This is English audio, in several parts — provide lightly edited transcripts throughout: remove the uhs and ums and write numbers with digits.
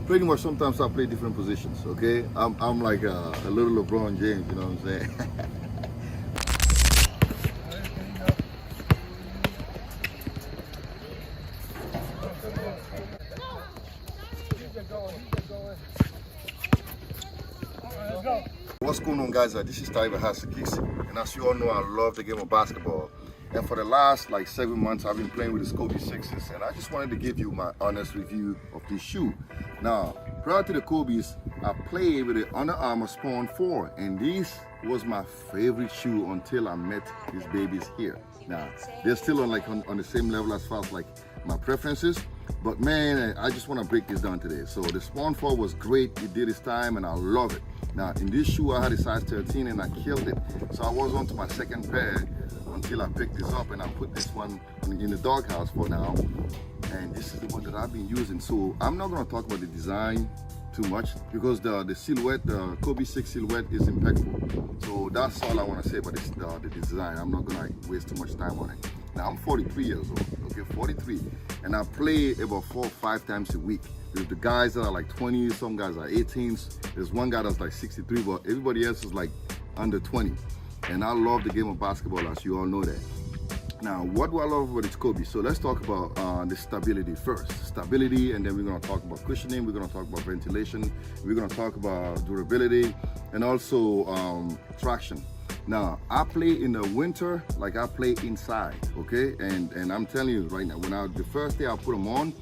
pretty much sometimes I play different positions, okay? I'm like a little LeBron James, you know what I'm saying? What's going on, guys? This is Tyler Hasakis, and as you all know, I love the game of basketball. And for the last 7 months, I've been playing with the Kobe 6s, and I just wanted to give you my honest review of this shoe. Now, prior to the Kobe's, I played with the Under Armour Spawn 4, and this was my favorite shoe until I met these babies here. Now, they're still on the same level as far as my preferences, but man, I just want to break this down today. So the Spawn 4 was great. It did its time, and I love it. Now, in this shoe, I had a size 13, and I killed it. So I was on to my second pair until I picked this up, and I put this one in the doghouse for now. And this is the one that I've been using. So I'm not going to talk about the design too much because the silhouette, the Kobe 6 silhouette is impeccable. So that's all I want to say about the design. I'm not going to waste too much time on it. Now, I'm 43 years old, okay, 43. And I play about 4 or 5 times a week. There's the guys that are 20, some guys are 18s. There's one guy that's 63, but everybody else is under 20. And I love the game of basketball, as you all know that. Now, what do I love about this Kobe? So let's talk about the stability first. Stability, and then we're gonna talk about cushioning, we're gonna talk about ventilation, we're gonna talk about durability, and also traction. Now, I play in the winter like I play inside, okay? And I'm telling you right now, the first day I put them on,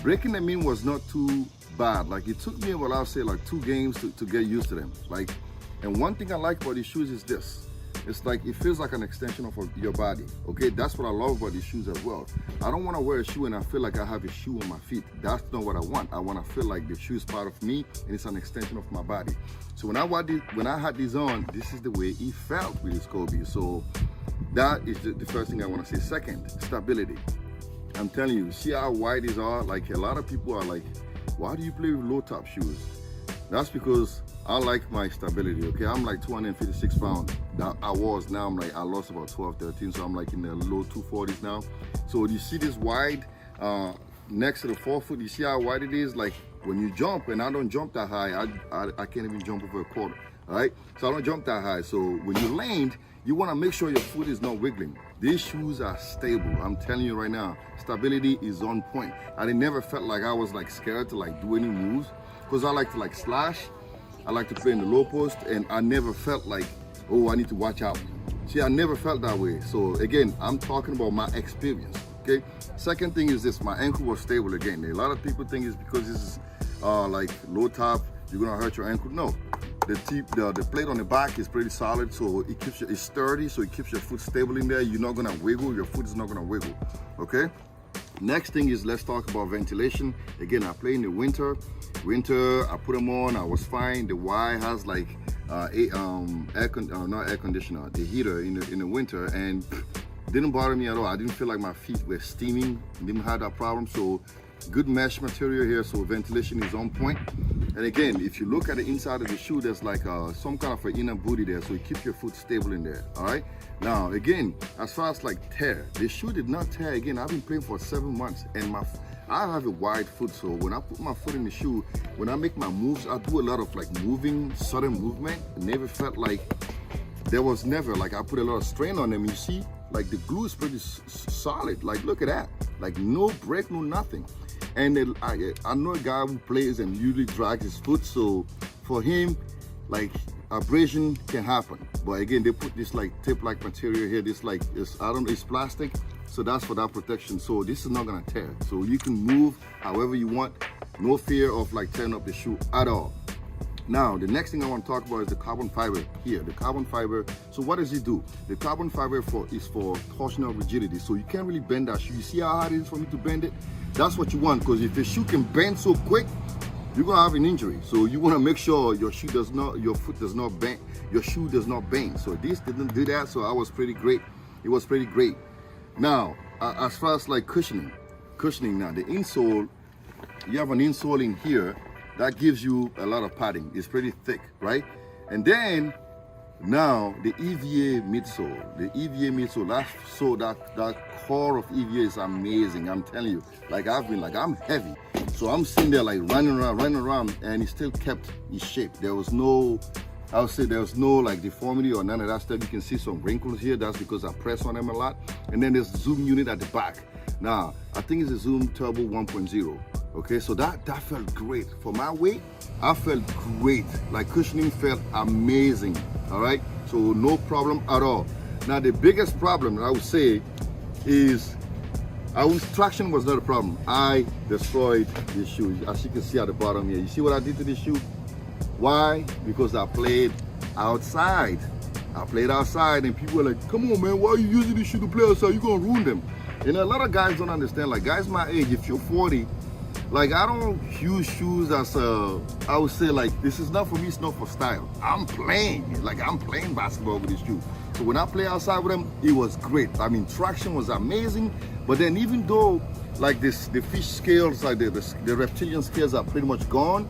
breaking them in was not too bad. It took me, I'll say 2 games to get used to them. And one thing I like about these shoes is this. It's it feels like an extension of your body, okay? That's what I love about these shoes as well. I don't want to wear a shoe and I feel like I have a shoe on my feet. That's not what I want. I want to feel like the shoe is part of me and it's an extension of my body. So when I had these on, this is the way it felt with this Kobe. So that is the first thing I want to say. Second, stability. I'm telling you, see how wide these are? A lot of people are like, why do you play with low top shoes? That's because I like my stability, okay? I'm 256 pounds. Now I lost about 12, 13, so I'm in the low 240s now. So you see this wide next to the 4 foot, you see how wide it is? When you jump, and I don't jump that high, I can't even jump over a quarter, all right? So I don't jump that high. So when you land, you wanna make sure your foot is not wiggling. These shoes are stable. I'm telling you right now, stability is on point. I never felt like I was scared to do any moves, because I like to slash. I like to play in the low post, and I never felt oh, I need to watch out. See, I never felt that way. So again, I'm talking about my experience, okay? Second thing is this, my ankle was stable again. A lot of people think it's because this is low top, you're gonna hurt your ankle. No, the plate on the back is pretty solid, so it's sturdy, so it keeps your foot stable in there. You're not gonna wiggle, your foot is not gonna wiggle, okay? Next thing is, let's talk about ventilation. Again, I play in the winter, I put them on, I was fine. The Y has not air conditioner, the heater in the winter, and didn't bother me at all. I didn't feel like my feet were steaming, didn't have that problem. So good mesh material here, so ventilation is on point. And again, if you look at the inside of the shoe, there's some kind of an inner booty there, so it keeps your foot stable in there, all right? Now, again, as far as tear, the shoe did not tear. Again, I've been playing for 7 months, and I have a wide foot, so when I put my foot in the shoe, when I make my moves, I do a lot of moving, sudden movement. It never felt there was never, I put a lot of strain on them. You see, the glue is pretty solid. Look at that. No break, no nothing. And I know a guy who plays and usually drags his foot, so for him, abrasion can happen. But again, they put this tape-like material here. This it's plastic, so that's for that protection. So this is not gonna tear. So you can move however you want. No fear of tearing up the shoe at all. Now, the next thing I want to talk about is the carbon fiber here. The carbon fiber, so what does it do? The carbon fiber is for torsional rigidity. So you can't really bend that shoe. You see how hard it is for me to bend it? That's what you want, because if the shoe can bend so quick, you're gonna have an injury. So you want to make sure your foot does not bend, your shoe does not bend. So this didn't do that, so I was pretty great. It was pretty great. Now, as far as cushioning now, the insole, you have an insole in here that gives you a lot of padding. It's pretty thick, right? And then now the EVA midsole, that core of EVA is amazing. I'm telling you, I'm heavy. So I'm sitting there like running around, and he still kept his shape. There was no, I would say there was no like deformity or none of that stuff. You can see some wrinkles here. That's because I press on them a lot. And then there's the zoom unit at the back. Now, I think it's a Zoom Turbo 1.0. Okay, so that felt great. For my weight, I felt great. Like cushioning felt amazing. All right, so no problem at all. Now, the biggest problem I would say is traction was not a problem. I destroyed this shoe. As you can see at the bottom here. You see what I did to this shoe? Why? Because I played outside. I played outside, and people were like, come on, man, why are you using this shoe to play outside? You're going to ruin them. You know, a lot of guys don't understand. Like, guys my age, if you're 40, like, I don't use shoes as I would say, like, this is not for me, it's not for style. I'm playing basketball with this shoe. So when I play outside with them, it was great. I mean, traction was amazing. But then even though, like, the fish scales, like the reptilian scales are pretty much gone,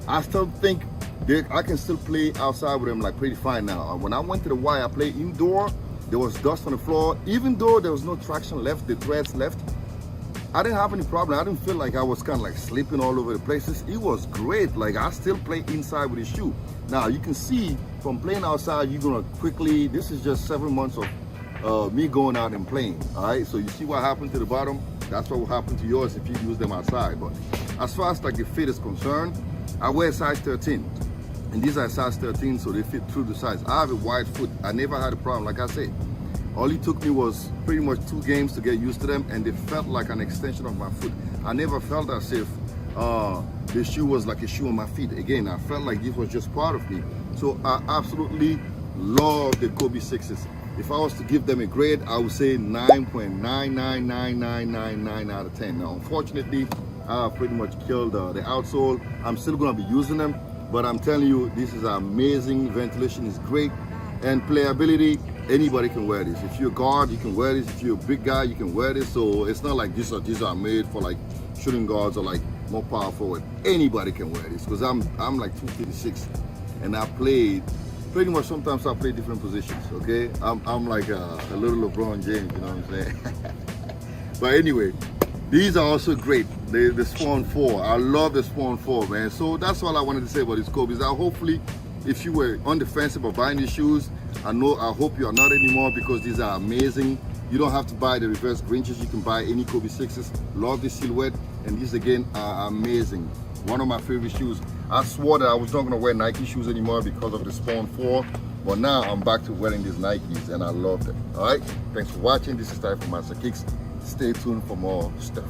I still think I can still play outside with them, like, pretty fine now. When I went to the Y, I played indoor. There was dust on the floor. Even though there was no traction left, the threads left, I didn't have any problem. I didn't feel like I was kind of like slipping all over the places. It was great. Like, I still play inside with the shoe. Now, you can see from playing outside, you're gonna quickly, this is just 7 months of me going out and playing, all right? So you see what happened to the bottom? That's what will happen to yours if you use them outside. But as far as like the fit is concerned, I wear size 13. And these are size 13, so they fit through the size. I have a wide foot. I never had a problem, like I said. All it took me was pretty much 2 games to get used to them, and they felt like an extension of my foot. I never felt as if the shoe was like a shoe on my feet. Again, I felt like this was just part of me. So I absolutely love the Kobe 6s. If I was to give them a grade, I would say 9.999999 out of 10. Now, unfortunately, I pretty much killed the outsole. I'm still gonna be using them, but I'm telling you, this is amazing. Ventilation is great, and playability, anybody can wear this. If you're a guard, you can wear this. If you're a big guy, you can wear this. So it's not like these are made for like shooting guards or like more power forward. Anybody can wear this, because I'm like 256, and I played pretty much, sometimes I play different positions. Okay, I'm like a little LeBron James, you know what I'm saying? But anyway, these are also great. The Spawn 4, I love the Spawn 4, man. So that's all I wanted to say about these Kobe's. Hopefully, if you were on the fence about buying these shoes, I hope you are not anymore, because these are amazing. You don't have to buy the Reverse Grinches. You can buy any Kobe 6s. Love the silhouette, and these again are amazing. One of my favorite shoes. I swore that I was not gonna wear Nike shoes anymore because of the Spawn 4, but now I'm back to wearing these Nikes, and I love them. All right, thanks for watching. This is Ty from Master Kicks. Stay tuned for more stuff.